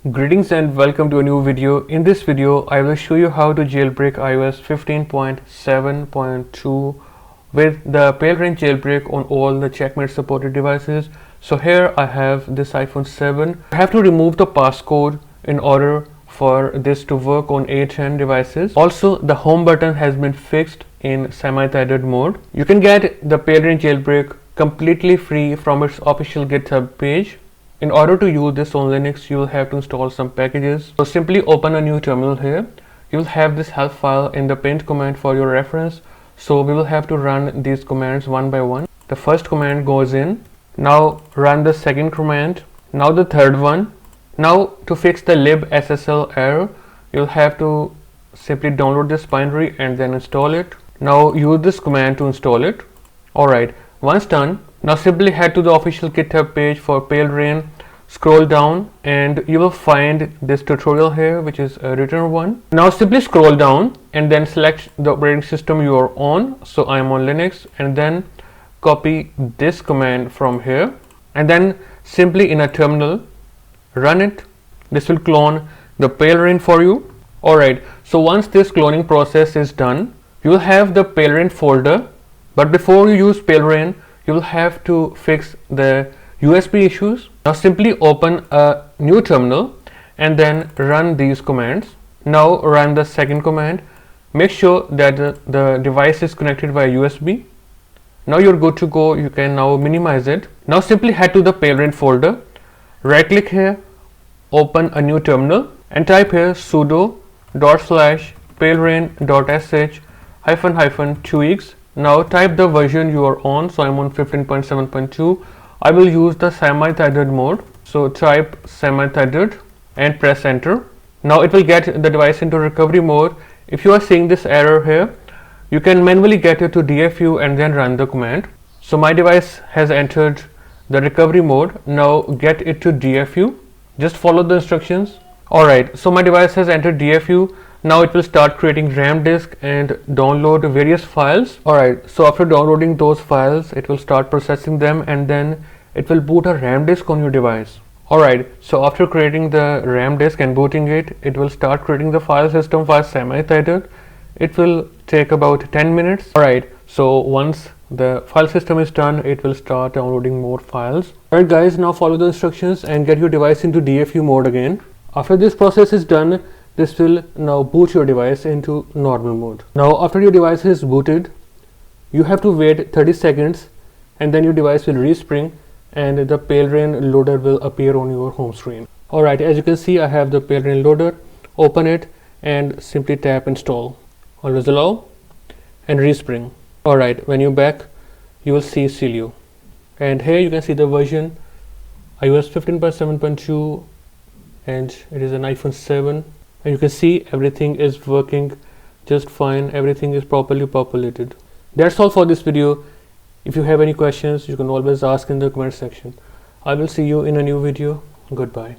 Greetings and welcome to a new video. In this video, I will show you how to jailbreak iOS 15.7.2 with the Palera1n Jailbreak on all the checkmate supported devices. So here I have this iPhone 7. I have to remove the passcode in order for this to work on 8 devices. Also, the home button has been fixed in semi-tethered mode. You can get the Palera1n Jailbreak completely free from its official GitHub page. In order to use this on Linux, you will have to install some packages. So simply open a new terminal here. You will have this help file in the pinned command for your reference. So we will have to run these commands one by one. The first command goes in. Now run the second command. Now the third one. Now to fix the libssl error, you'll have to simply download this binary and then install it. Now use this command to install it. Alright, once done, now simply head to the official GitHub page for Palera1n, scroll down and you will find this tutorial here, which is a written one. Now simply scroll down and then select the operating system you are on. So I am on Linux, and then copy this command from here and then simply in a terminal run it. This will clone the Palera1n for you. Alright, so once this cloning process is done, you will have the Palera1n folder, but before you use Palera1n, you will have to fix the USB issues. Now simply open a new terminal and then run these commands. Now run the second command. Make sure that the device is connected via USB. Now you're good to go. You can now minimize it. Now simply head to the Palera1n folder. Right click here, open a new terminal and type here sudo /palera1n.sh-tweaks. Now type the version you are on. So I'm on 15.7.2. I will use the semi-tethered mode. So type semi-tethered and press enter. Now it will get the device into recovery mode. If you are seeing this error here, you can manually get it to DFU and then run the command. So my device has entered the recovery mode. Now get it to DFU. Just follow the instructions. Alright, so my device has entered DFU. Now it will start creating RAM disk and download various files. Alright, so after downloading those files, it will start processing them and then it will boot a RAM disk on your device. Alright, so after creating the RAM disk and booting it, it will start creating the file system via semi-tethered. It will take about 10 minutes. Alright, so once the file system is done, it will start downloading more files. Alright guys, now follow the instructions and get your device into DFU mode again. After this process is done, this will now boot your device into normal mode. Now after your device is booted, you have to wait 30 seconds and then your device will respring and the Palera1n Loader will appear on your home screen. Alright, as you can see, I have the Palera1n Loader. Open it and simply tap install. Always allow and respring. Alright, when you're back, you will see Celio. And here you can see the version iOS 15.7.2 and it is an iPhone 7. And you can see everything is working just fine. Everything is properly populated. That's all for this video. If you have any questions, you can always ask in the comment section. I will see you in a new video. Goodbye.